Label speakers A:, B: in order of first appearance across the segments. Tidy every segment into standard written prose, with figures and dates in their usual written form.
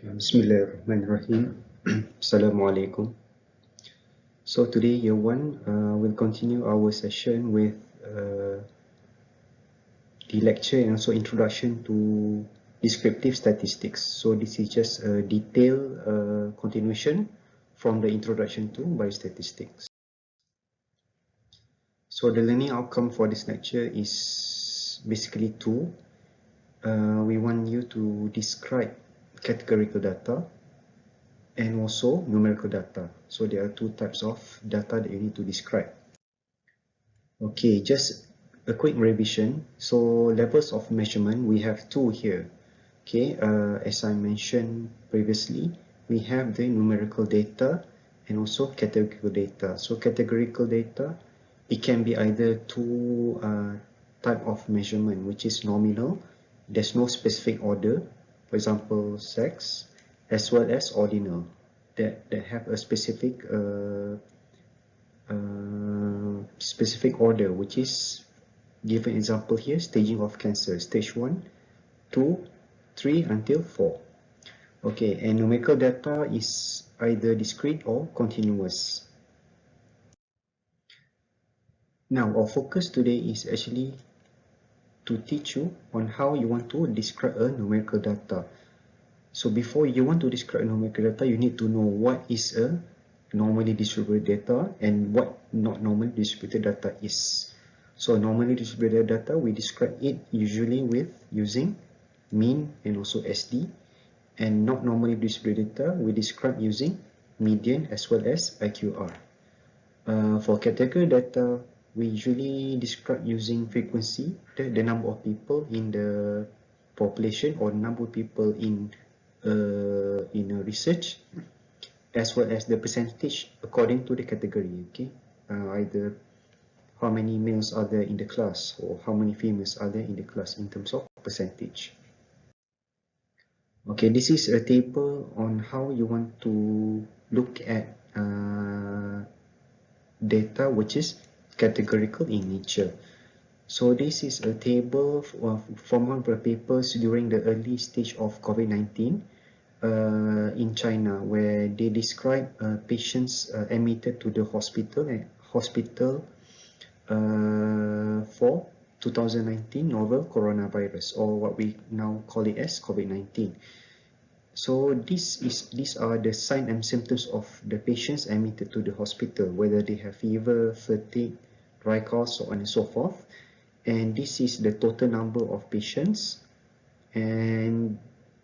A: Bismillahirrahmanirrahim. Assalamualaikum. So today, year one, we'll continue our session with the lecture and also introduction to descriptive statistics. So this is just a detailed continuation from the introduction to biostatistics. So the learning outcome for this lecture is basically two. We want you to describe categorical data and also numerical data. So there are two types of data that you need to describe. Okay, just a quick revision. So levels of measurement, we have two here. Okay, as I mentioned previously, we have the numerical data and also categorical data. So categorical data, it can be either two type of measurement, which is nominal. There's no specific order, for example, sex, as well as ordinal, that have a specific order, which is given example here: staging of cancer, stage 1, 2, 3 until 4. Okay, and numerical data is either discrete or continuous. Now, our focus today is actually to teach you on how you want to describe a numerical data. So before you want to describe numerical data, you need to know what is a normally distributed data and what not normally distributed data is. So normally distributed data, we describe it usually with using mean and also SD, and not normally distributed data, we describe using median as well as IQR. For category data, we usually describe using frequency, the number of people in the population or number of people in a research, as well as the percentage according to the category. Okay, either how many males are there in the class or how many females are there in the class in terms of percentage. Okay, this is a table on how you want to look at data which is categorical in nature. So this is a table from one of the papers during the early stage of COVID-19 in China, where they describe patients admitted to the hospital for 2019 novel coronavirus, or what we now call it as COVID-19. So these are the signs and symptoms of the patients admitted to the hospital, whether they have fever, fatigue, dry cough, so on and so forth. And this is the total number of patients, and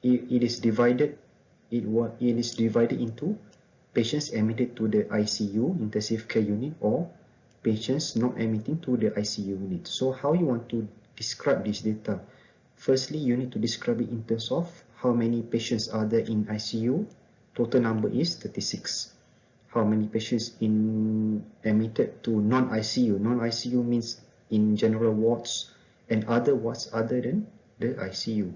A: it is divided into patients admitted to the ICU, intensive care unit, or patients not admitting to the ICU unit. So how you want to describe this data? Firstly, you need to describe it in terms of how many patients are there in ICU. Total number is 36. How many patients admitted to non-ICU? Non-ICU means in general wards and other wards other than the ICU.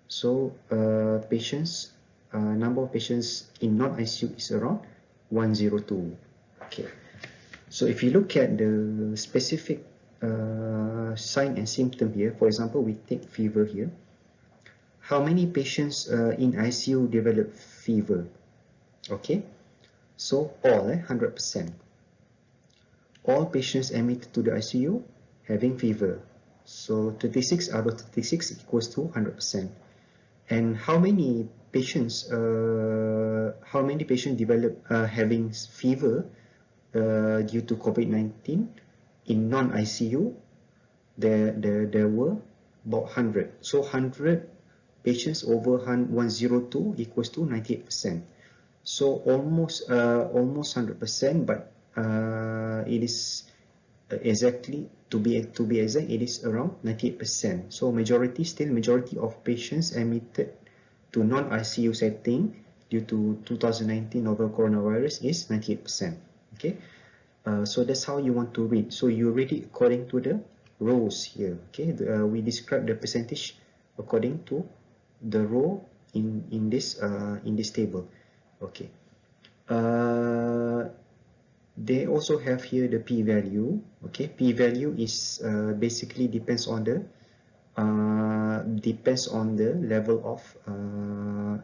A: So number of patients in non-ICU is around 102. Okay. So if you look at the specific sign and symptom here, for example, we take fever here. How many patients in ICU develop fever? Okay, so all 100%. All patients admitted to the ICU having fever. So 36 out of 36 equals to 100%. And how many patients develop having fever due to COVID-19 in non-ICU? There were about 100. So 100 patients over 102 equals to 98%. So almost 100%, but it is exactly to be exact, it is around 98%. So majority of patients admitted to non-ICU setting due to 2019 novel coronavirus is 98%. Okay, so that's how you want to read. So you read it according to the rows here. Okay, we describe the percentage according to the row in this table. Okay, they also have here the p-value. Okay, p-value is basically depends on the depends on the level of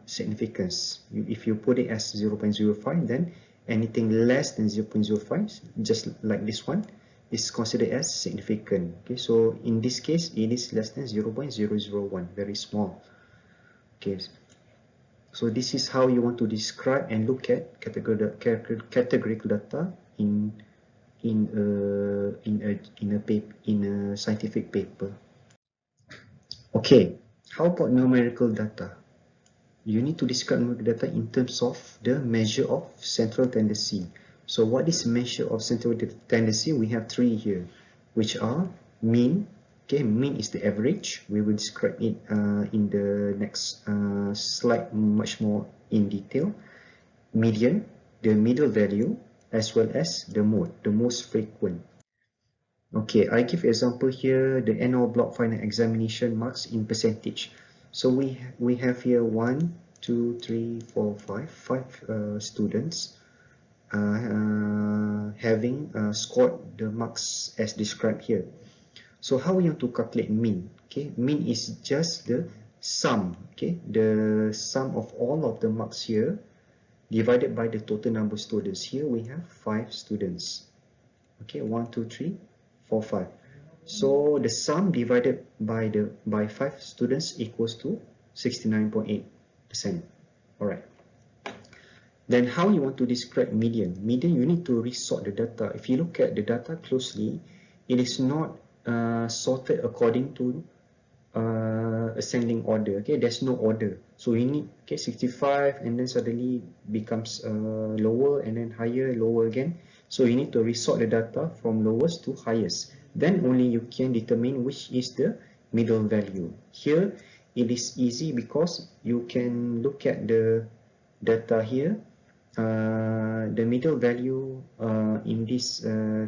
A: significance. If you put it as 0.05, then anything less than 0.05, just like this one, is considered as significant. Okay, so in this case, it is less than 0.001, very small. Okay, so this is how you want to describe and look at categorical data in a scientific paper. Okay, how about numerical data? You need to describe numerical data in terms of the measure of central tendency. So what is measure of central tendency? We have three here, which are mean. Okay, mean is the average. We will describe it in the next slide much more in detail. Median, the middle value, as well as the mode, the most frequent. Okay, I give example here, the annual block final examination marks in percentage. So we have here 1, 2, 3, 4, 5 students having scored the marks as described here. So how we want to calculate mean? Okay, mean is just the sum, okay, the sum of all of the marks here divided by the total number of students. Here we have 5 students. Okay, 1, 2, 3, 4, 5. So the sum divided by 5 students equals to 69.8%. All right. Then how you want to describe median? Median, you need to resort the data. If you look at the data closely, it is not sorted according to ascending order. Okay, there's no order. So you need 65 and then suddenly becomes lower and then higher, lower again. So you need to resort the data from lowest to highest. Then only you can determine which is the middle value. Here it is easy because you can look at the data here. The middle value in this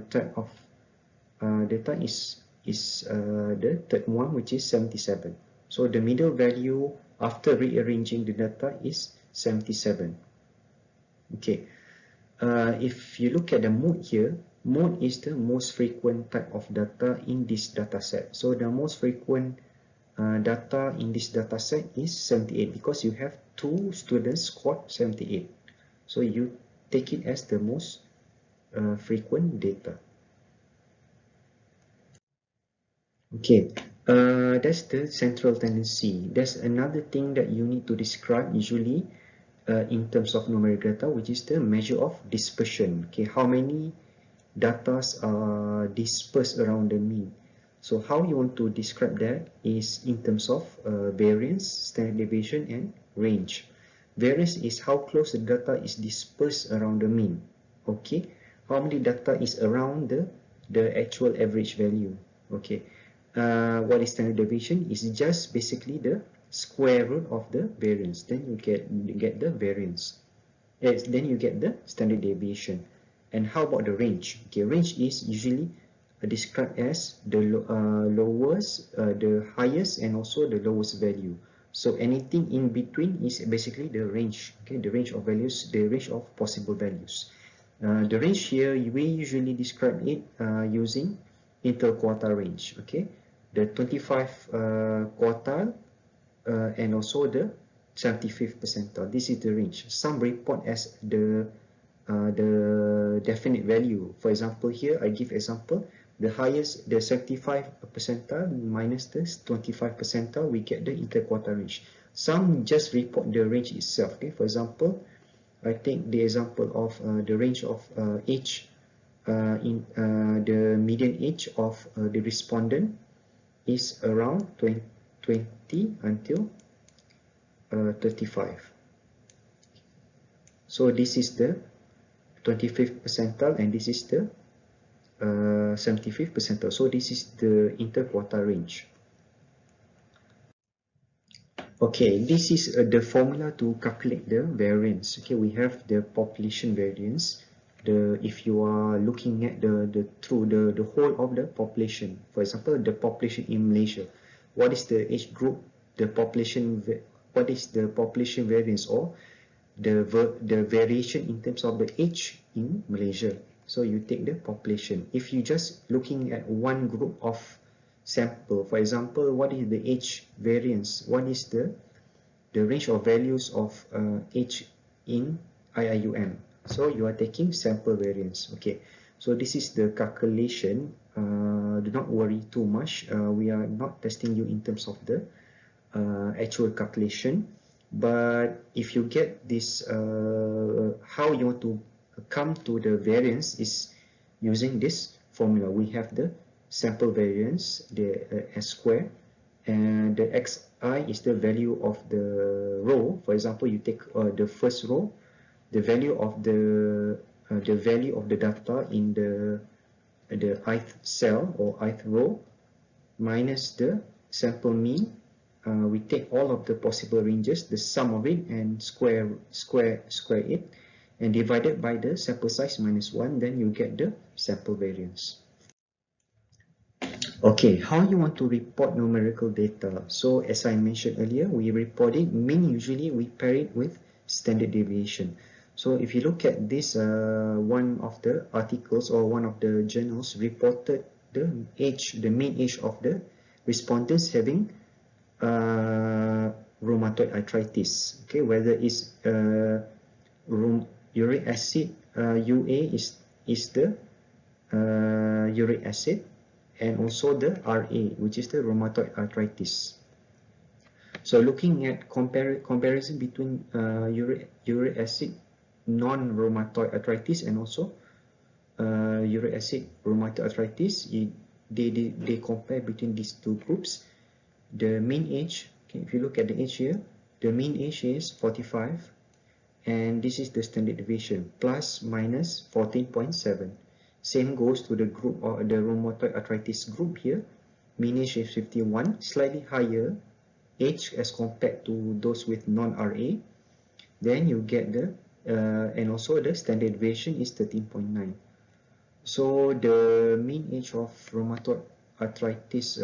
A: type of data is the third one, which is 77. So the middle value after rearranging the data is 77. Okay. If you look at the mode here, mode is the most frequent type of data in this data set. So the most frequent data in this data set is 78 because you have 2 students scored 78. So you take it as the most frequent data. Okay, that's the central tendency. There's another thing that you need to describe usually in terms of numerical data, which is the measure of dispersion. Okay, how many data are dispersed around the mean. So how you want to describe that is in terms of variance, standard deviation, and range. Variance is how close the data is dispersed around the mean. Okay, how many data is around the actual average value. Okay, what is standard deviation? Is just basically the square root of the variance. Then you get the variance. Then you get the standard deviation. And how about the range? Okay, range is usually described as the lowest, the highest, and also the lowest value. So anything in between is basically the range. Okay, the range of values, the range of possible values. The range here, we usually describe it using interquartile range. Okay, the 25 quartile and also the 75th percentile. This is the range. Some report as the definite value. For example, here I give example, the highest, the 75 percentile minus the 25 percentile, we get the interquartile range. Some just report the range itself. Okay, for example, I take the example of the range of age in the median age of the respondent is around 20 until 35. So this is the 25th percentile and this is the 75th percentile. So this is the interquartile range. Okay, this is the formula to calculate the variance. Okay, we have the population variance. If you are looking at the whole of the population, for example, the population in Malaysia, what is the age group, the population, what is the population variance or the variation in terms of the age in Malaysia. So you take the population. If you just looking at one group of sample. For example, what is the age variance? What is the range of values of age in IIUM? So you are taking sample variance. Okay, so this is the calculation. Do not worry too much. We are not testing you in terms of the actual calculation, but if you get this, how you want to come to the variance is using this formula. We have the sample variance, the S square, and the xi is the value of the row. For example, you take the first row, the value of the data in the ith cell or ith row minus the sample mean. We take all of the possible ranges, the sum of it, and square it, and divided by the sample size minus 1, then you get the sample variance. Okay, how you want to report numerical data? So as I mentioned earlier, we report it mean. Usually we pair it with standard deviation. So if you look at this, one of the articles or one of the journals reported the mean age of the respondents having rheumatoid arthritis. Okay, whether it's uric acid, UA is the uric acid, and also the RA, which is the rheumatoid arthritis. So looking at comparison between uric acid non-rheumatoid arthritis and also uric acid rheumatoid arthritis, they compare between these two groups. The mean age, okay, if you look at the age here, the mean age is 45, and this is the standard deviation, plus minus 14.7. Same goes to the group or the rheumatoid arthritis group here. Mean age is 51, slightly higher age as compared to those with non-RA. Then you get the and also the standard deviation is 13.9. So the mean age of rheumatoid arthritis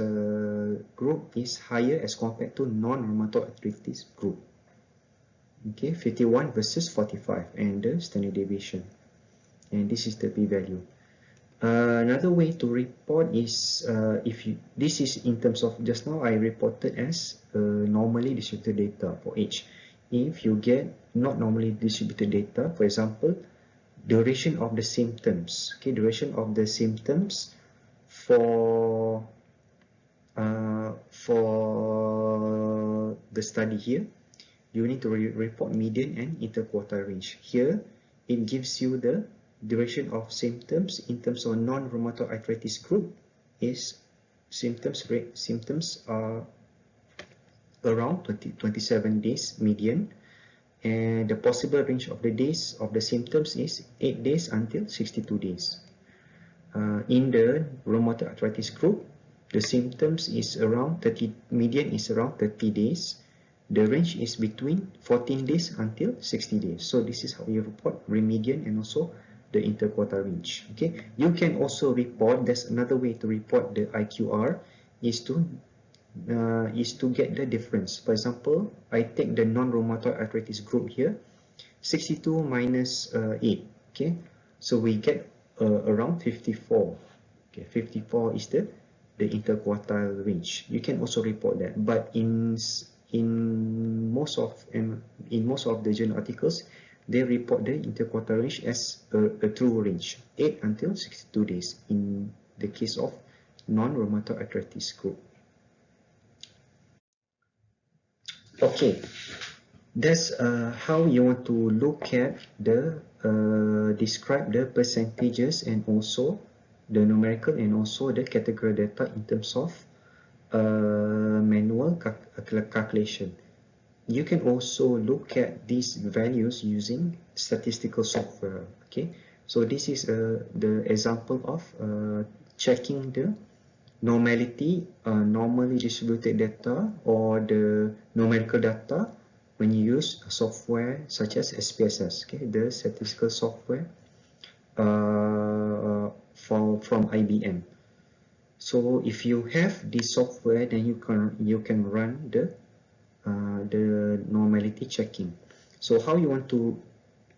A: group is higher as compared to non-rheumatoid arthritis group. Okay, 51 versus 45, and the standard deviation. And this is the p-value. Another way to report is this is in terms of just now I reported as normally distributed data for age. If you get not normally distributed data, for example, duration of the symptoms. Okay, duration of the symptoms for the study here, you need to report median and interquartile range. Here, it gives you the duration of symptoms in terms of non-rheumatoid arthritis group is symptoms are around 27 days median, and the possible range of the days of the symptoms is 8 days until 62 days. In the rheumatoid arthritis group, the symptoms is around median is around 30 days. The range is between 14 days until 60 days. So this is how you report median and also the interquartile range. Okay, you can also report, there's another way to report the IQR is to get the difference. For example, I take the non-rheumatoid arthritis group here, 62 minus 8. Okay, so we get around 54. Okay, 54 is the interquartile range. You can also report that, but in most of the journal articles, they report the interquartile range as a true range, 8 until 62 days in the case of non-rheumatoid arthritis group. Okay, that's how you want to look at the describe the percentages and also the numerical and also the category data in terms of manual calculation. You can also look at these values using statistical software. Okay, so this is the example of checking the normality, normally distributed data or the numerical data when you use software such as SPSS. Okay, the statistical software from IBM. So if you have this software, then you can run the normality checking. So how you want to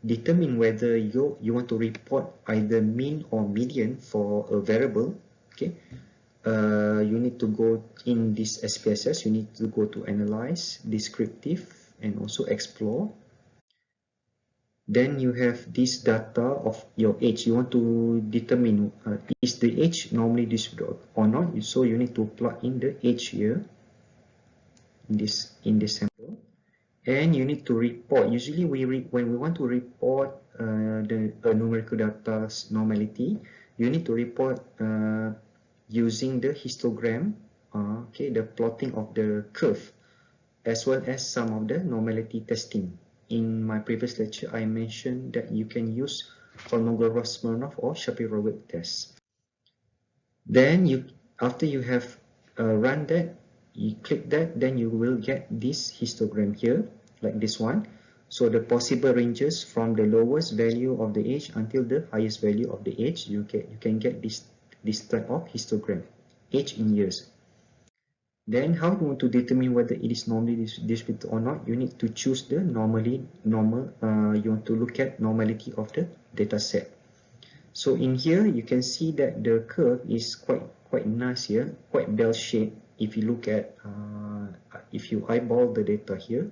A: determine whether you want to report either mean or median for a variable. Okay, you need to go in this SPSS, you need to go to Analyze, Descriptive, and also Explore. Then you have this data of your age. You want to determine is the age normally distributed or not. So you need to plug in the age here in this sample, and you need to report. Usually when we want to report the numerical data's normality, you need to report using the histogram, okay, the plotting of the curve, as well as some of the normality testing. In my previous lecture, I mentioned that you can use Kolmogorov-Smirnov or Shapiro-Wilk test. Then after you have run that, you click that, then you will get this histogram here, like this one. So the possible ranges from the lowest value of the age until the highest value of the age, you can get this type of histogram, age in years. Then how you want to determine whether it is normally distributed or not? You need to choose the you want to look at normality of the data set. So in here you can see that the curve is quite nice here, quite bell shaped. If you look at if you eyeball the data here,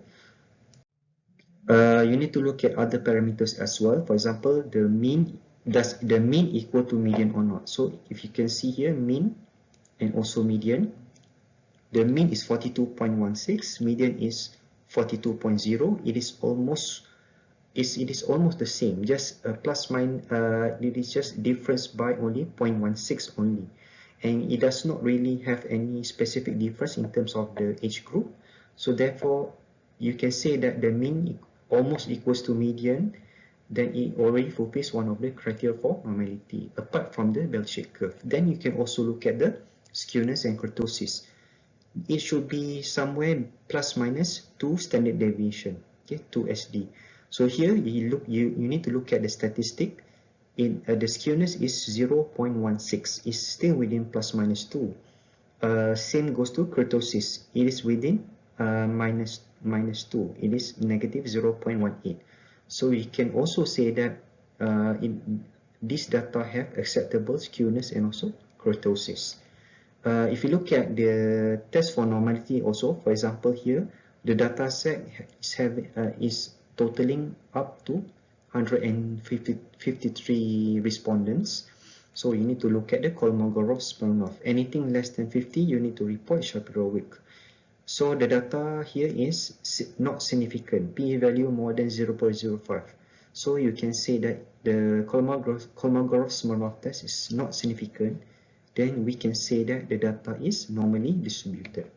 A: you need to look at other parameters as well. For example, the mean, does the mean equal to median or not? So if you can see here, mean and also median. The mean is 42.16, median is 42.0. It is almost the same, just plus minus. It is just difference by only 0.16 only, and it does not really have any specific difference in terms of the age group. So therefore, you can say that the mean almost equals to median. Then it already fulfills one of the criteria for normality, apart from the bell-shaped curve. Then you can also look at the skewness and kurtosis. It should be somewhere plus minus 2 standard deviation, okay, 2 SD. So here you need to look at the statistic. The skewness is 0.16. It's still within plus minus 2. Same goes to kurtosis. It is within minus 2. It is negative 0.18. So we can also say that this data have acceptable skewness and also kurtosis. If you look at the test for normality also, for example here, the data set is totaling up to 153 respondents. So you need to look at the Kolmogorov-Smirnov. Anything less than 50, you need to report Shapiro-Wilk. So the data here is not significant, p-value more than 0.05. So you can say that the Kolmogorov-Smirnov test is not significant. Then we can say that the data is normally distributed.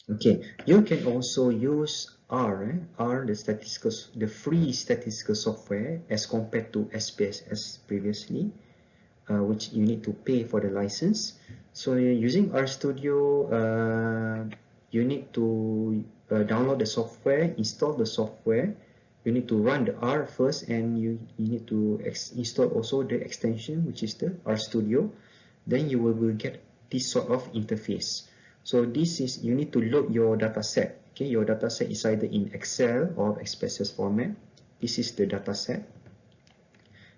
A: Okay, you can also use R, the free statistical software, as compared to SPSS previously, which you need to pay for the license. So using RStudio, you need to download the software, install the software. You need to run the R first, and you need to install also the extension, which is the RStudio. Then you will get this sort of interface. So this is, you need to load your data set. Okay, your data set is either in Excel or XPSS format. This is the data set.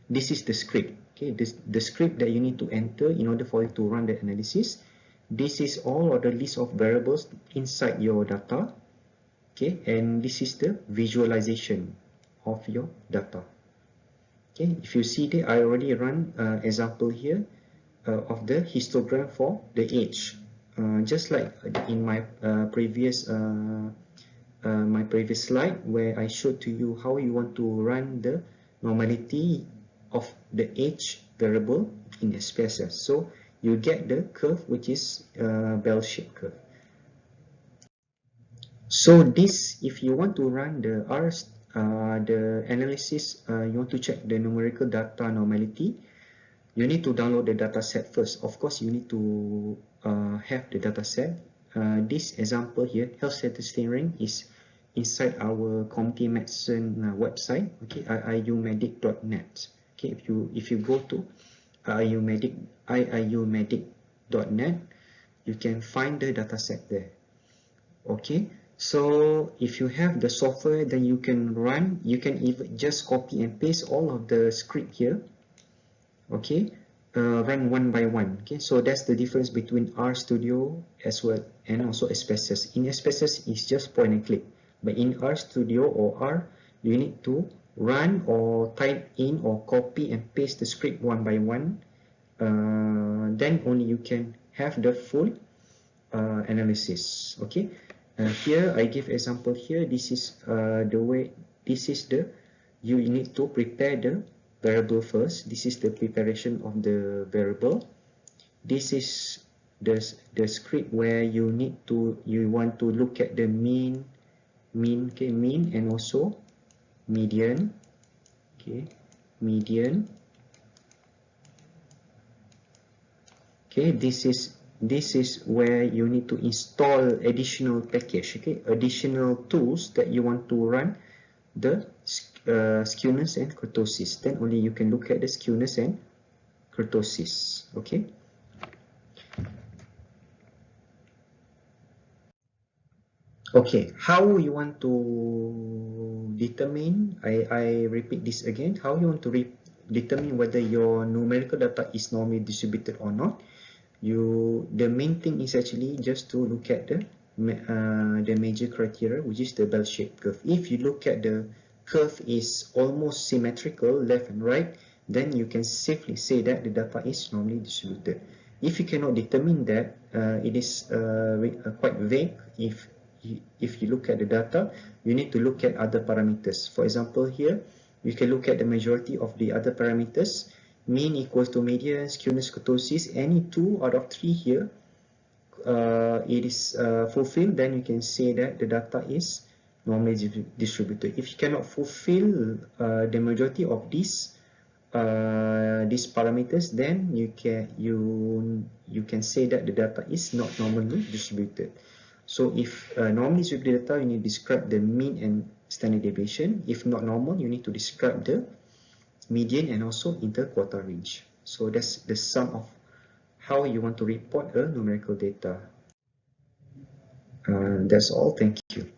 A: This is the script. Okay, the script that you need to enter in order for you to run the analysis. This is all of the list of variables inside your data. Okay, and this is the visualization of your data. Okay, if you see there, I already run example here of the histogram for the age. Just like in my previous slide, where I showed to you how you want to run the normality of the age variable in SPSS. So you get the curve, which is bell-shaped curve. So this, if you want to run the the analysis, you want to check the numerical data normality, you need to download the data set first. Of course, you need to have the data set. This example here, health statistics is inside our community medicine website. Okay, iiumedic.net. Okay, if you go to iiumedic.net, you can find the data set there. Okay, so if you have the software, then you can run. You can even just copy and paste all of the script here. Okay, run one by one. Okay, so that's the difference between RStudio as well and also SPSS. In SPSS, it's just point and click, but in RStudio or R, you need to run or type in or copy and paste the script one by one. Then only you can have the full analysis. Okay, here I give example here. This is the way. This is the you need to prepare the variable first. This is the preparation of the variable. This is the script where you want to look at the mean, mean and also median. Okay, median. Okay, this is where you need to install additional package. Okay, additional tools that you want to run the skewness and kurtosis. Then only you can look at the skewness and kurtosis. Okay. Okay, how you want to determine, I repeat this again, how you want to determine whether your numerical data is normally distributed or not. The main thing is actually just to look at the major criteria, which is the bell-shaped curve. If you look at the curve is almost symmetrical left and right, then you can safely say that the data is normally distributed. If you cannot determine that, it is quite vague. If you look at the data, you need to look at other parameters. For example, here you can look at the majority of the other parameters. Mean equals to median, skewness, kurtosis. Any 2 out of 3 here, it is fulfilled, then you can say that the data is normally distributed. If you cannot fulfill the majority of these parameters, then you can say that the data is not normally distributed. So if normally distributed data, you need to describe the mean and standard deviation. If not normal, you need to describe the median and also interquartile range. So that's the sum of how you want to report a numerical data. That's all. Thank you.